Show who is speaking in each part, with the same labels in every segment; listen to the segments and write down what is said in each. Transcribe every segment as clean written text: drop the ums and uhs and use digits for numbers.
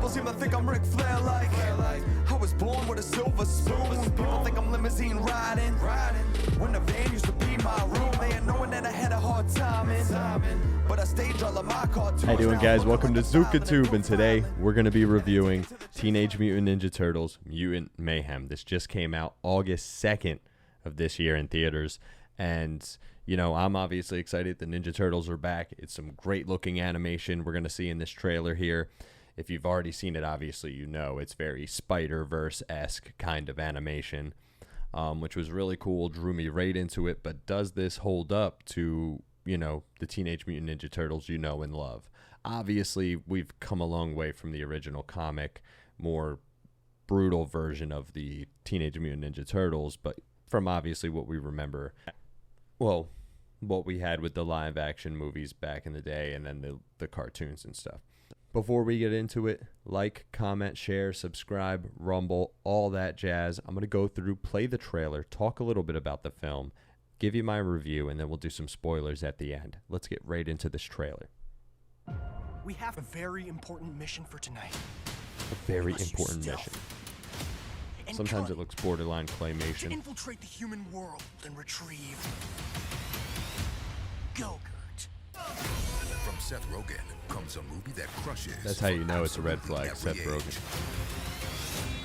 Speaker 1: People seem to think I'm Ric Flair like I was born with a silver spoon. People think I'm limousine riding when the van used to be my room. They ain't knowing that I had a hard time but I stayed all of my cartoons.
Speaker 2: How you doing, guys? Welcome to ZukaTube, and today we're going to be reviewing Teenage Mutant Ninja Turtles Mutant Mayhem. This just came out August 2nd of this year in theaters, and you know, I'm obviously excited the Ninja Turtles are back. It's some great looking animation we're going to see in this trailer here. If you've already seen it, obviously you know it's very Spider-Verse-esque kind of animation, which was really cool, drew me right into it. But does this hold up to, you know, the Teenage Mutant Ninja Turtles you know and love? Obviously, we've come a long way from the original comic, more brutal version of the Teenage Mutant Ninja Turtles, but from obviously what we remember, well, what we had with the live action movies back in the day, and then the cartoons and stuff. Before we get into it, like, comment, share, subscribe, rumble, all that jazz. I'm going to go through, play the trailer, talk a little bit about the film, give you my review, and then we'll do some spoilers at the end. Let's get right into this trailer.
Speaker 3: We have a very important mission for tonight.
Speaker 2: A very important mission. Sometimes it looks borderline claymation.
Speaker 3: To infiltrate the human world and retrieve Go-Gurt.
Speaker 4: From Seth Rogen comes a movie that crushes.
Speaker 2: That's how you know it's a red flag, Seth Rogen.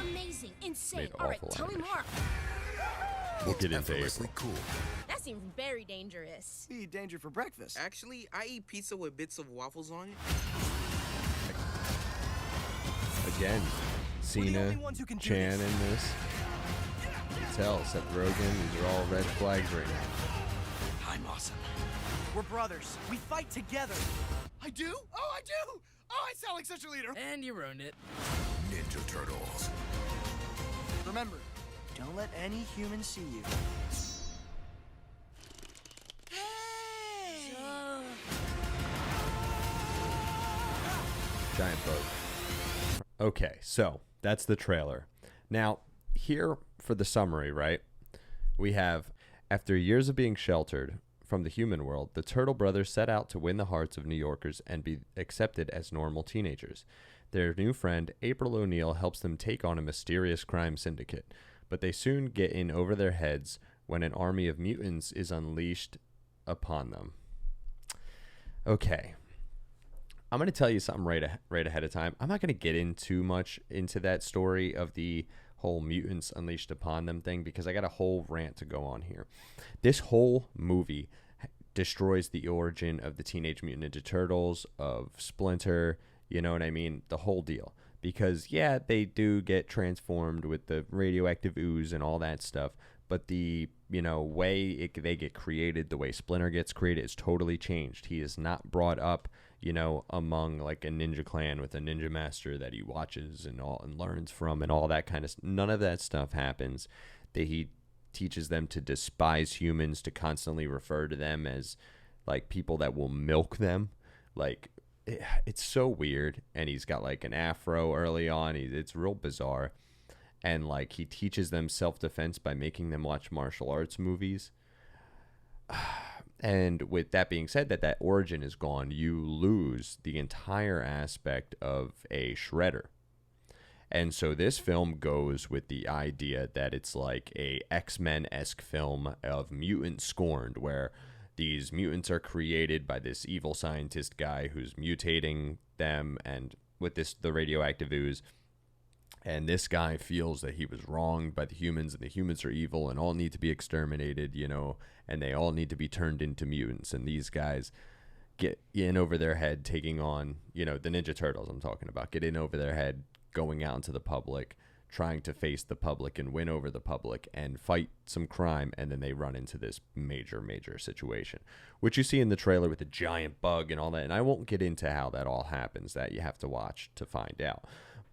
Speaker 5: Amazing, insane.
Speaker 2: Made
Speaker 5: All right,
Speaker 2: awful
Speaker 5: tell me
Speaker 2: animation.
Speaker 5: more.
Speaker 2: We'll get into April.
Speaker 4: Cool.
Speaker 5: That seems very dangerous.
Speaker 3: See danger for breakfast.
Speaker 6: Actually, I eat pizza with bits of waffles on it.
Speaker 2: Again, Cena,
Speaker 3: only ones who can do
Speaker 2: Chan
Speaker 3: this.
Speaker 2: in this. You can tell, Seth Rogen, these are all red flags right now.
Speaker 3: I'm awesome. We're brothers. We fight together. I do? Oh, I do! Oh, I sound like such a leader.
Speaker 6: And you ruined it.
Speaker 4: Ninja Turtles.
Speaker 3: Remember, don't let any human see you.
Speaker 2: Giant boat. Okay, so that's the trailer. Now, here for the summary, right? We have, after years of being sheltered from the human world, the Turtle Brothers set out to win the hearts of New Yorkers and be accepted as normal teenagers. Their new friend, April O'Neil, helps them take on a mysterious crime syndicate, but they soon get in over their heads when an army of mutants is unleashed upon them. Okay. I'm going to tell you something right ahead of time. I'm not going to get in too much into that story of the whole mutants unleashed upon them thing because I got a whole rant to go on here. This whole movie destroys the origin of the Teenage Mutant Ninja Turtles, of Splinter, you know what I mean? The whole deal. Because, yeah, they do get transformed with the radioactive ooze and all that stuff, but the, you know, way they get created, the way Splinter gets created is totally changed. He is not brought up, you know, among like a ninja clan with a ninja master that he watches and learns from and all that kind of stuff. None of that stuff happens. He teaches them to despise humans, to constantly refer to them as like people that will milk them. Like, it's so weird. And he's got like an afro early on. It's real bizarre. And like he teaches them self-defense by making them watch martial arts movies. And with that being said, that origin is gone, you lose the entire aspect of a shredder. And so this film goes with the idea that it's like a X-Men-esque film of mutant scorned, where these mutants are created by this evil scientist guy who's mutating them and with the radioactive ooze. And this guy feels that he was wronged by the humans, and the humans are evil and all need to be exterminated, you know, and they all need to be turned into mutants. And these guys get in over their head, taking on, you know, the Ninja Turtles I'm talking about, get in over their head, going out into the public, trying to face the public and win over the public and fight some crime. And then they run into this major situation, which you see in the trailer with the giant bug and all that. And I won't get into how that all happens. That you have to watch to find out.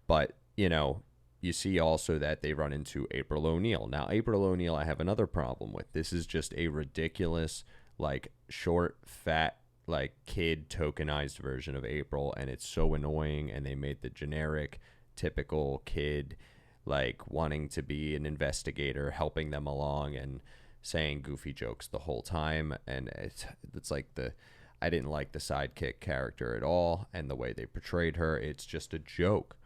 Speaker 2: But you know, you see also that they run into April O'Neil. Now, April O'Neil, I have another problem with. This is just a ridiculous, like, short, fat, like, kid tokenized version of April, and it's so annoying, and they made the generic, typical kid, like, wanting to be an investigator, helping them along, and saying goofy jokes the whole time, and it's like I didn't like the sidekick character at all, and the way they portrayed her, it's just a joke.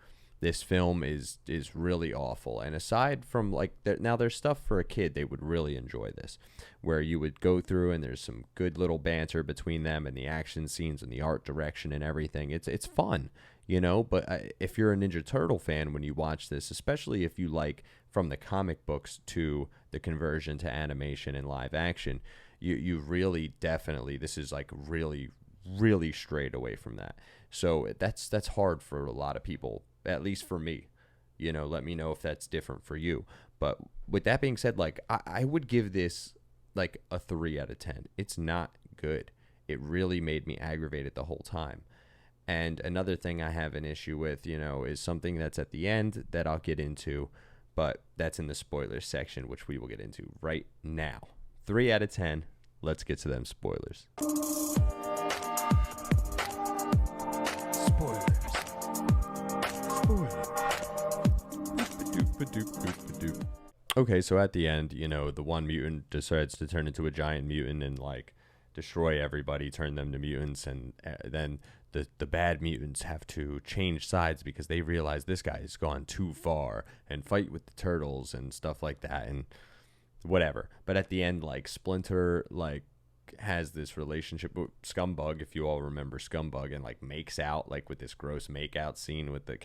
Speaker 2: This film is really awful. And aside from like now there's stuff for a kid, they would really enjoy this, where you would go through and there's some good little banter between them and the action scenes and the art direction and everything. It's fun, you know. But if you're a Ninja Turtle fan, when you watch this, especially if you like from the comic books to the conversion to animation and live action, you really definitely, this is like really strayed away from that. So that's hard for a lot of people, at least for me. You know, let me know if that's different for you. But with that being said, like I would give this like a 3 out of 10. It's not good. It really made me aggravated the whole time. And another thing I have an issue with, you know, is something that's at the end that I'll get into, but that's in the spoilers section, which we will get into right now. 3 out of 10. Let's get to them spoilers. Okay, so at the end, you know, the one mutant decides to turn into a giant mutant and like destroy everybody, turn them to mutants, and then the bad mutants have to change sides because they realize this guy has gone too far and fight with the turtles and stuff like that and whatever. But at the end, like Splinter like has this relationship with Scumbug, if you all remember Scumbug, and like makes out like with this gross makeout scene with the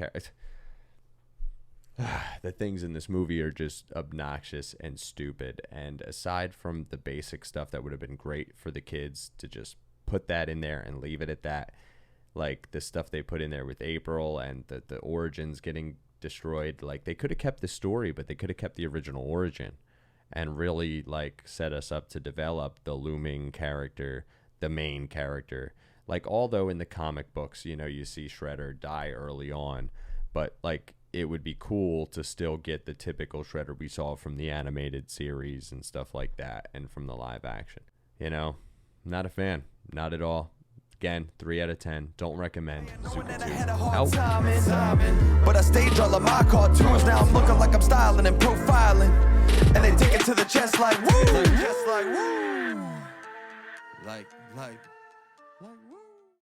Speaker 2: the things in this movie are just obnoxious and stupid. And aside from the basic stuff that would have been great for the kids to just put that in there and leave it at that, like the stuff they put in there with April and the origins getting destroyed, like they could have kept the story, but they could have kept the original origin and really like set us up to develop the looming character, the main character. Like, although in the comic books, you know, you see Shredder die early on, but like it would be cool to still get the typical Shredder we saw from the animated series and stuff like that, and from the live action. You know, not a fan, not at all. Again, 3 out of 10. Don't recommend. Super 2. Out.
Speaker 1: But I staged all of my cartoons. Now I'm looking like I'm styling and profiling. And they take it to the chest like woo. Like